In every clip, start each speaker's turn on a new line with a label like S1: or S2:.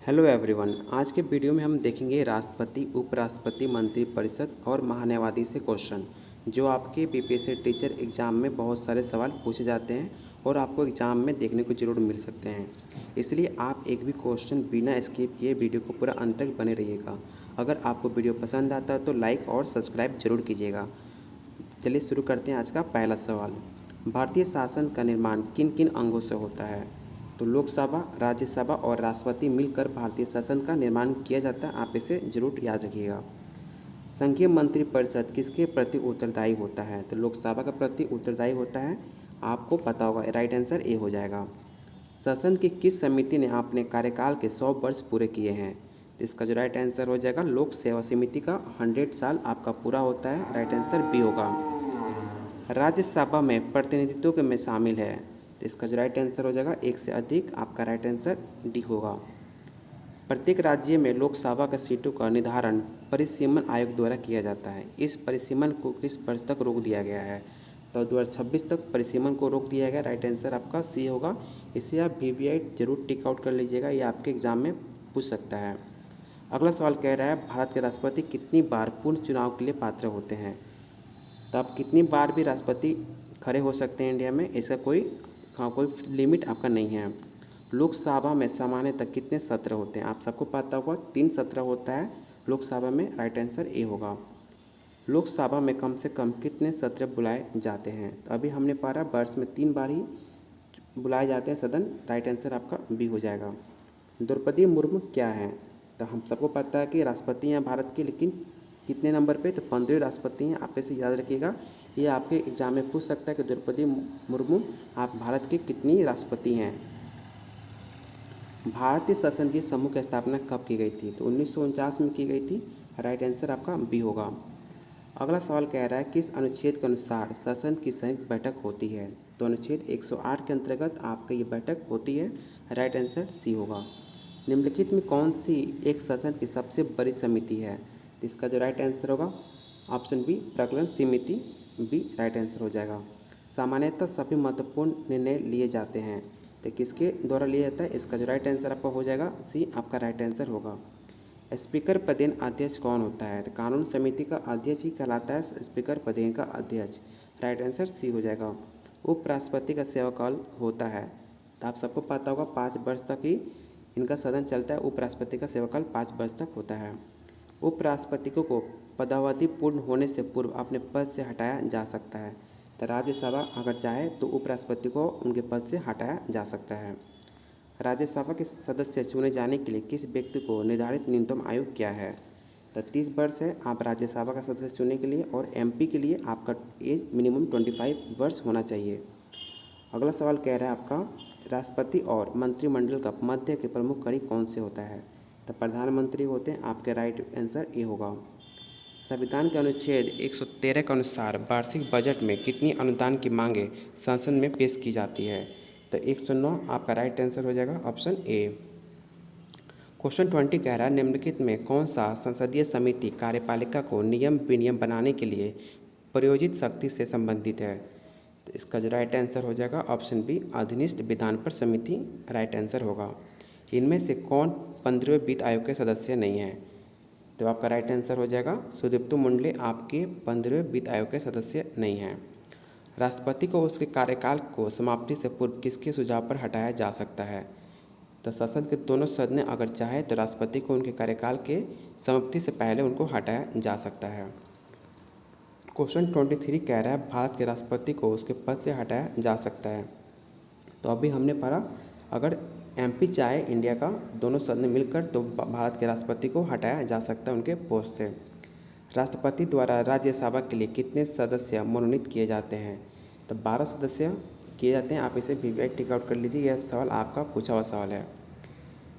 S1: Hello everyone. आज के video में हम देखेंगे राष्ट्रपति, उपराष्ट्रपति, मंत्रिपरिषद और महान्यायवादी से क्वेश्चन जो आपके बीपीएससी टीचर एग्ज़ाम में बहुत सारे सवाल पूछे जाते हैं और आपको एग्ज़ाम में देखने को ज़रूर मिल सकते हैं। इसलिए आप एक भी क्वेश्चन बिना स्किप किए वीडियो को पूरा अंत तक बने रहिएगा। अगर आपको वीडियो पसंद आता है तो लाइक और सब्सक्राइब जरूर कीजिएगा। चलिए शुरू करते हैं आज का पहला सवाल। भारतीय शासन का निर्माण किन किन अंगों से होता है? तो लोकसभा, राज्यसभा और राष्ट्रपति मिलकर भारतीय शासन का निर्माण किया जाता है। आप इसे जरूर याद रखिएगा। संघीय मंत्रिपरिषद किसके प्रति उत्तरदायी होता है? तो लोकसभा के प्रति उत्तरदायी होता है। आपको पता होगा, राइट आंसर ए हो जाएगा। शासन की किस समिति ने अपने कार्यकाल के 100 वर्ष पूरे किए हैं? इसका जो राइट आंसर हो जाएगा लोक सेवा समिति का 100 साल आपका पूरा होता है। राइट आंसर बी होगा। राज्यसभा में प्रतिनिधित्व के में शामिल है, तो इसका जो राइट आंसर हो जाएगा एक से अधिक। आपका राइट आंसर डी होगा। प्रत्येक राज्य में लोकसभा का सीटों का निर्धारण परिसीमन आयोग द्वारा किया जाता है। इस परिसीमन को किस वर्ष तक रोक दिया गया है? तो 2026 तक परिसीमन को रोक दिया गया। राइट आंसर आपका सी होगा। इसे आप VVI जरूर टिक आउट कर लीजिएगा, ये आपके एग्जाम में पूछ सकता है। अगला सवाल कह रहा है भारत के राष्ट्रपति कितनी बार पूर्ण चुनाव के लिए पात्र होते हैं? तो आप कितनी बार भी राष्ट्रपति खड़े हो सकते हैं इंडिया में, इसका कोई लिमिट आपका नहीं है। लोकसभा में सामान्यतः कितने सत्र होते हैं? आप सबको पता होगा 3 सत्र होता है लोकसभा में। राइट आंसर ए होगा। लोकसभा में कम से कम कितने सत्र बुलाए जाते हैं? तो अभी हमने पढ़ा वर्ष में 3 बार ही बुलाए जाते हैं सदन। राइट आंसर आपका बी हो जाएगा। द्रौपदी मुर्मू क्या है? तो हम सबको पता है कि राष्ट्रपति हैं भारत के, लेकिन कितने नंबर पे? तो 15वें राष्ट्रपति हैं। आप इसे याद रखिएगा, ये आपके एग्जाम में पूछ सकता है कि द्रौपदी मुर्मू आप भारत के कितनी राष्ट्रपति हैं। भारतीय संसदीय समूह की स्थापना कब की गई थी? तो 1949 में की गई थी। राइट आंसर आपका बी होगा। अगला सवाल कह रहा है किस अनुच्छेद के अनुसार संसद की संयुक्त बैठक होती है? तो अनुच्छेद 108 के अंतर्गत आपका ये बैठक होती है। राइट आंसर सी होगा। निम्नलिखित में कौन सी एक संसद की सबसे बड़ी समिति है? तो इसका जो राइट आंसर होगा ऑप्शन बी, प्रकरण समिति बी। राइट आंसर हो जाएगा। सामान्यतः सभी महत्वपूर्ण निर्णय लिए जाते हैं, तो किसके द्वारा लिया जाता है? इसका जो राइट आंसर आपका हो जाएगा सी। आपका राइट आंसर होगा। स्पीकर पदेन अध्यक्ष कौन होता है? तो कानून समिति का अध्यक्ष ही कहलाता है स्पीकर पदेन का अध्यक्ष। राइट आंसर सी हो जाएगा। उपराष्ट्रपति का सेवाकाल होता है, तो आप सबको पता होगा 5 वर्ष तक ही इनका सदन चलता है। उपराष्ट्रपति का सेवाकाल 5 वर्ष तक होता है। उपराष्ट्रपति को पदावधि पूर्ण होने से पूर्व अपने पद से हटाया जा सकता है। तो राज्यसभा अगर चाहे तो उपराष्ट्रपति को उनके पद से हटाया जा सकता है। राज्यसभा के सदस्य चुने जाने के लिए किस व्यक्ति को निर्धारित न्यूनतम आयु क्या है? तो 30 वर्ष है आप राज्यसभा का सदस्य चुनने के लिए, और MP के लिए आपका एज मिनिमम 25 वर्ष होना चाहिए। अगला सवाल कह रहा है आपका राष्ट्रपति और मंत्रिमंडल का मध्य के प्रमुख कड़ी कौन से होता है? तो प्रधानमंत्री होते हैं। आपके राइट आंसर ए होगा। संविधान के अनुच्छेद 113 के अनुसार वार्षिक बजट में कितनी अनुदान की मांगें संसद में पेश की जाती है? तो 109 आपका राइट आंसर हो जाएगा ऑप्शन ए। क्वेश्चन 20 कह रहा है निम्नलिखित में कौन सा संसदीय समिति कार्यपालिका को नियम विनियम बनाने के लिए प्रयोजित शक्ति से संबंधित है? तो इसका जो राइट आंसर हो जाएगा ऑप्शन बी, अधीनस्थ विधान पर समिति। राइट आंसर होगा। इनमें से कौन 15वें वित्त आयोग के सदस्य नहीं है? तो आपका राइट आंसर हो जाएगा सुदीप्तो मुंडले आपके 15वें वित्त आयोग के सदस्य नहीं हैं। राष्ट्रपति को उसके कार्यकाल को समाप्ति से पूर्व किसके सुझाव पर हटाया जा सकता है? तो संसद के दोनों सदन अगर चाहे तो राष्ट्रपति को उनके कार्यकाल के समाप्ति से पहले उनको हटाया जा सकता है। क्वेश्चन 23 कह रहा है भारत के राष्ट्रपति को उसके पद से हटाया जा सकता है। तो अभी हमने पढ़ा अगर MP चाहे इंडिया का दोनों सदन मिलकर तो भारत के राष्ट्रपति को हटाया जा सकता है उनके पोस्ट से। राष्ट्रपति द्वारा राज्यसभा के लिए कितने सदस्य मनोनीत किए जाते हैं? तो 12 सदस्य किए जाते हैं। आप इसे VVI टिक आउट कर लीजिए, यह सवाल आपका पूछा हुआ सवाल है।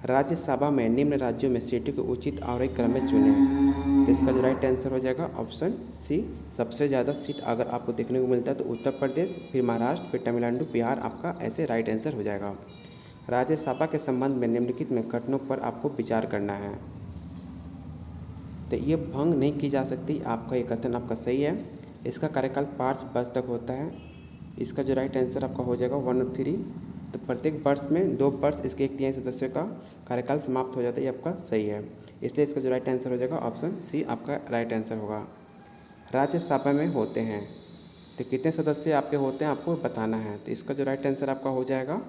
S1: राज्यसभा में निम्न राज्यों में सीटों के उचित आरोही क्रम में चुने। तो इसका जो राइट आंसर हो जाएगा ऑप्शन सी। सबसे ज़्यादा सीट अगर आपको देखने को मिलता है तो उत्तर प्रदेश, फिर महाराष्ट्र, फिर तमिलनाडु, बिहार, आपका ऐसे राइट आंसर हो जाएगा। राज्यसभा के संबंध में निम्नलिखित में घटनाओं पर आपको विचार करना है। तो ये भंग नहीं की जा सकती। आपका ये कथन आपका सही है। इसका कार्यकाल 5 वर्ष तक होता है। इसका जो राइट आंसर आपका हो जाएगा 1 और 3। तो प्रत्येक वर्ष में 2 वर्ष इसके 1/3 सदस्यों का कार्यकाल समाप्त हो जाता है, ये आपका सही है। इसलिए इसका जो राइट आंसर हो जाएगा ऑप्शन सी आपका राइट आंसर होगा। राज्यसभा में होते हैं तो कितने सदस्य आपके होते हैं आपको बताना है। तो इसका जो राइट आंसर आपका हो जाएगा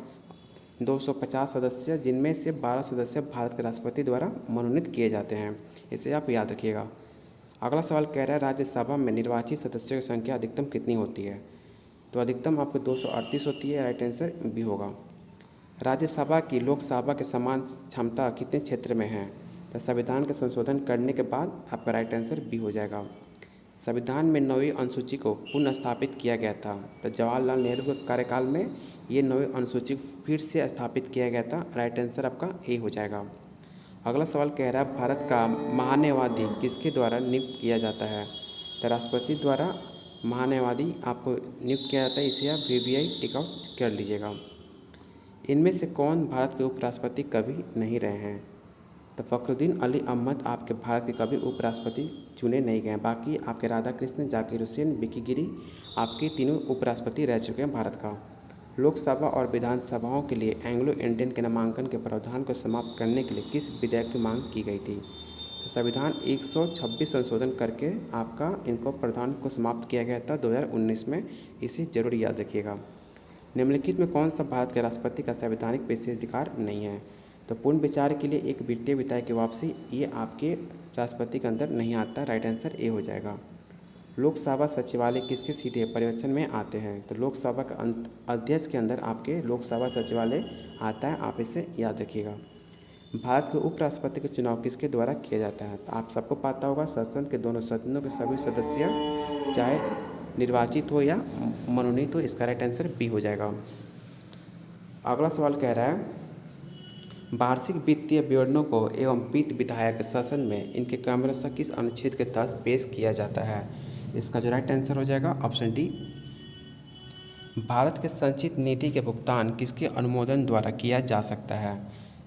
S1: 250 सदस्य, जिनमें से 12 सदस्य भारत के राष्ट्रपति द्वारा मनोनीत किए जाते हैं। इसे आप याद रखिएगा। अगला सवाल कह रहा है राज्यसभा में निर्वाचित सदस्यों की संख्या अधिकतम कितनी होती है। तो अधिकतम आपको 238 होती है, राइट आंसर बी होगा। राज्यसभा की लोकसभा के समान क्षमता कितने क्षेत्र में है। तो संविधान के संशोधन करने के बाद आपका राइट आंसर बी हो जाएगा। संविधान में 9वीं अनुसूची को पुनः स्थापित किया गया था। तो जवाहरलाल नेहरू के कार्यकाल में ये 9वीं अनुसूची फिर से स्थापित किया गया था, राइट आंसर आपका ए हो जाएगा। अगला सवाल कह रहा है भारत का महान्यायवादी किसके द्वारा नियुक्त किया जाता है। तो राष्ट्रपति द्वारा महान्यायवादी आपको नियुक्त किया जाता है, इसे आप VVI टिक आउट कर लीजिएगा। इनमें से कौन भारत के उपराष्ट्रपति कभी नहीं रहे हैं। तो फ़खरुद्दीन अली अहमद आपके भारत के कभी उपराष्ट्रपति चुने नहीं गए। बाकी आपके राधा कृष्ण, जाकिर हुसैन, विकी गिरी आपके तीनों उपराष्ट्रपति रह चुके हैं भारत का। लोकसभा और विधानसभाओं के लिए एंग्लो इंडियन के नामांकन के प्रावधान को समाप्त करने के लिए किस विधेयक की मांग की गई थी। तो संविधान 126 संशोधन करके आपका इनको प्रावधान को समाप्त किया गया था 2019 में, इसे जरूर याद रखिएगा। निम्नलिखित में कौन सा भारत के राष्ट्रपति का संवैधानिक विशेषाधिकार नहीं है। तो पूर्ण विचार के लिए एक वित्तीय विधायक की वापसी, ये आपके राष्ट्रपति के अंदर नहीं आता, राइट आंसर ए हो जाएगा। लोकसभा सचिवालय किसके सीधे पर्यवेक्षण में आते हैं। तो लोकसभा का अध्यक्ष के अंदर आपके लोकसभा सचिवालय आता है, आप इसे याद रखिएगा। भारत के उपराष्ट्रपति का चुनाव किसके द्वारा किया जाता है। तो आप सबको पता होगा संसद के दोनों सदनों के सभी सदस्य चाहे निर्वाचित हो या मनोनीत हो, इसका राइट आंसर बी हो जाएगा। अगला सवाल कह रहा है वार्षिक वित्तीय विवरणों को एवं वित्त विधायक शासन में इनके क्रमशः किस अनुच्छेद के तहत पेश किया जाता है। इसका जो राइट आंसर हो जाएगा ऑप्शन डी। भारत के संचित निधि के भुगतान किसके अनुमोदन द्वारा किया जा सकता है।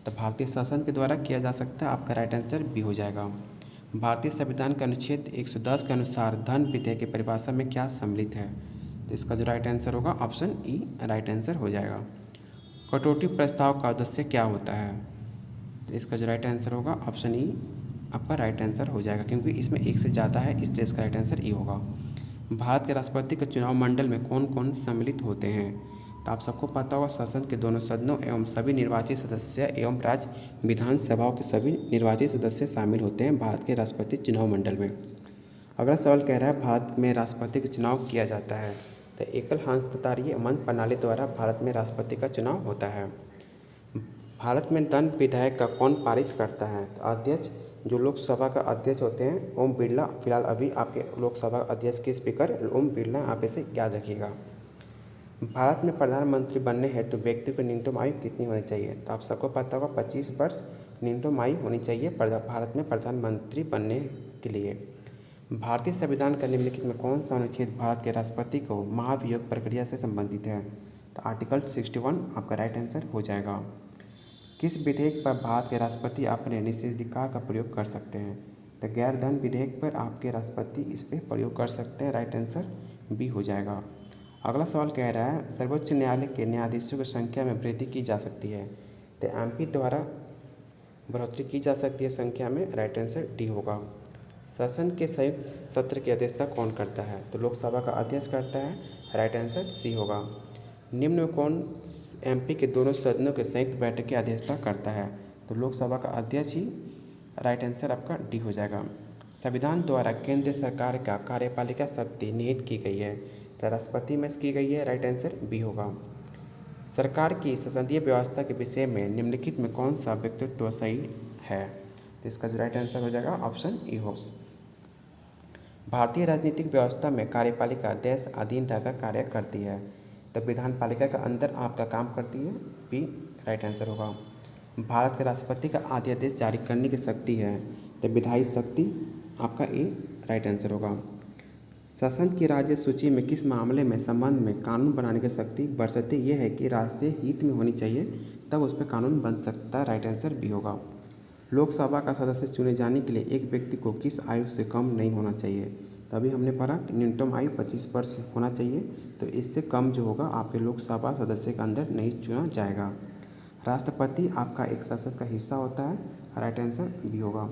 S1: तो भारतीय शासन के द्वारा किया जा सकता है, आपका राइट आंसर बी हो जाएगा। भारतीय संविधान के अनुच्छेद 110 के अनुसार धन विधेयक की परिभाषा में क्या सम्मिलित है। तो इसका जो राइट आंसर होगा ऑप्शन ई राइट आंसर हो जाएगा। कटौती प्रस्ताव का उद्देश्य क्या होता है। तो इसका जो राइट आंसर होगा ऑप्शन ई आपका राइट आंसर हो जाएगा, क्योंकि इसमें एक से ज़्यादा है, इसलिए इसका राइट आंसर ई होगा। भारत के राष्ट्रपति के चुनाव मंडल में कौन कौन सम्मिलित होते हैं। तो आप सबको पता होगा संसद के दोनों सदनों एवं सभी निर्वाचित सदस्य एवं राज्य विधानसभाओं के सभी निर्वाचित सदस्य शामिल होते हैं भारत के राष्ट्रपति चुनाव मंडल में। अगला सवाल कह रहा है भारत में राष्ट्रपति का चुनाव किया जाता है। तो एकल हस्ताक्षरीय मंच प्रणाली द्वारा भारत में राष्ट्रपति का चुनाव होता है। भारत में दंड विधेयक का कौन पारित करता है। तो अध्यक्ष, जो लोकसभा का अध्यक्ष होते हैं ओम बिरला, फिलहाल अभी आपके लोकसभा अध्यक्ष के स्पीकर ओम बिरला, आप इसे याद रखिएगा। भारत में प्रधानमंत्री बनने हेतु व्यक्ति को न्यूनतम आयु कितनी होनी चाहिए। तो आप सबको पता होगा 25 वर्ष न्यूनतम आयु होनी चाहिए भारत में प्रधानमंत्री बनने के लिए। भारतीय संविधान का निम्नलिखित में कौन सा अनुच्छेद भारत के राष्ट्रपति को महाभियोग प्रक्रिया से संबंधित है। तो आर्टिकल 61 आपका राइट आंसर हो जाएगा। किस विधेयक पर भारत के राष्ट्रपति अपने निषेधाधिकार का प्रयोग कर सकते हैं। तो गैर धन विधेयक पर आपके राष्ट्रपति इस पर प्रयोग कर सकते हैं, राइट आंसर बी हो जाएगा। अगला सवाल कह रहा है सर्वोच्च न्यायालय के न्यायाधीशों की संख्या में वृद्धि की जा सकती है। तो MP द्वारा बढ़ोतरी की जा सकती है संख्या में, राइट आंसर डी होगा। सदन के संयुक्त सत्र की अध्यक्षता कौन करता है। तो लोकसभा का अध्यक्ष करता है, राइट आंसर सी होगा। निम्न में कौन MP के दोनों सदनों के संयुक्त बैठक की अध्यक्षता करता है। तो लोकसभा का अध्यक्ष ही, राइट आंसर आपका डी हो जाएगा। संविधान द्वारा केंद्र सरकार का कार्यपालिका शक्ति निहित की गई है। तो राष्ट्रपति में की गई है, राइट आंसर बी होगा। सरकार की संसदीय व्यवस्था के विषय में निम्नलिखित में कौन सा व्यक्तित्व सही है। तो इसका जो राइट आंसर हो जाएगा ऑप्शन ई हो। भारतीय राजनीतिक व्यवस्था में कार्यपालिका देश अधीन रहकर कार्य करती है। तो विधान पालिका के अंदर आपका काम करती है, बी राइट आंसर होगा। भारत के राष्ट्रपति का आदेश जारी करने की शक्ति है। तो विधायी शक्ति आपका ए राइट आंसर होगा। संसद की राज्य सूची में किस मामले में संबंध में कानून बनाने की शक्ति बशर्ते यह है कि राष्ट्रीय हित में होनी चाहिए, तब उस पर कानून बन सकता है, राइट आंसर बी होगा। लोकसभा का सदस्य चुने जाने के लिए एक व्यक्ति को किस आयु से कम नहीं होना चाहिए। तभी हमने पढ़ा कि न्यूनतम आयु 25 वर्ष होना चाहिए, तो इससे कम जो होगा आपके लोकसभा सदस्य के अंदर नहीं चुना जाएगा। राष्ट्रपति आपका एक संसद का हिस्सा होता है। राइट आंसर बी होगा।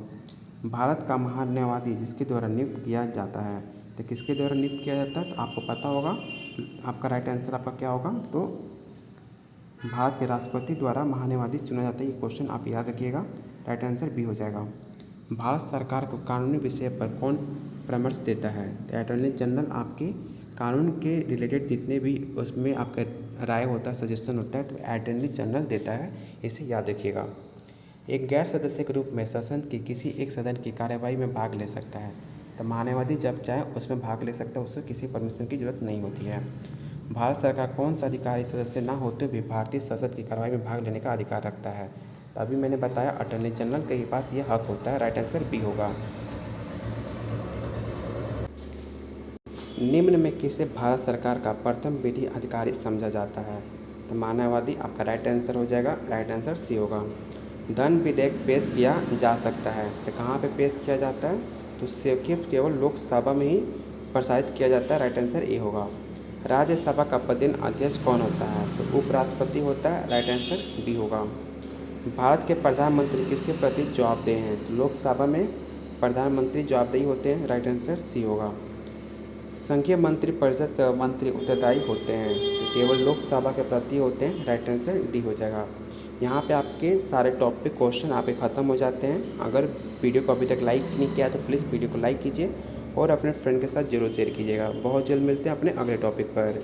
S1: भारत का महान्यायवादी जिसके द्वारा नियुक्त किया जाता है, तो किसके द्वारा नियुक्त किया जाता है तो आपको पता होगा। आपका राइट आंसर आपका क्या होगा, तो भारत के राष्ट्रपति द्वारा महान्यायवादी चुना जाता है। ये क्वेश्चन आप याद रखिएगा। राइट आंसर बी हो जाएगा। भारत सरकार को कानूनी विषय पर कौन परामर्श देता है, तो अटॉर्नी जनरल आपके कानून के रिलेटेड जितने भी उसमें आपका राय होता है, सजेशन होता है, तो अटॉर्नी जनरल देता है। इसे याद रखिएगा। एक गैर सदस्य के रूप में संसद की किसी एक सदन की कार्यवाही में भाग ले सकता है, तो महान्यायवादी जब चाहे उसमें भाग ले सकता है, उससे किसी परमिशन की जरूरत नहीं होती है। भारत सरकार कौन सा अधिकारी सदस्य न होते हुए भी भारतीय संसद की कार्यवाही में भाग लेने का अधिकार रखता है, तो अभी मैंने बताया अटॉर्नी जनरल के पास ये हक होता है। राइट आंसर बी होगा। निम्न में किसे भारत सरकार का प्रथम विधि अधिकारी समझा जाता है, तो महान्यायवादी आपका राइट आंसर हो जाएगा। राइट आंसर सी होगा। धन विधेयक पेश किया जा सकता है, तो कहाँ पे पेश किया जाता है, तो सिर्फ केवल लोकसभा में ही प्रसारित किया जाता है। राइट आंसर ए होगा। राज्यसभा का प्रतिदिन अध्यक्ष कौन होता है, तो उपराष्ट्रपति होता है। राइट आंसर बी होगा। भारत के प्रधानमंत्री किसके प्रति जवाबदेह हैं, तो लोकसभा में प्रधानमंत्री जवाबदेही होते हैं। राइट आंसर सी होगा। संघीय मंत्रिपरिषद के मंत्री उत्तरदायी होते हैं, तो केवल लोकसभा के प्रति होते हैं। राइट आंसर डी हो जाएगा। यहाँ पे आपके सारे टॉपिक क्वेश्चन आपके ख़त्म हो जाते हैं। अगर वीडियो को अभी तक लाइक नहीं किया तो प्लीज़ वीडियो को लाइक कीजिए और अपने फ्रेंड के साथ जरूर शेयर कीजिएगा। बहुत जल्द मिलते हैं अपने अगले टॉपिक पर।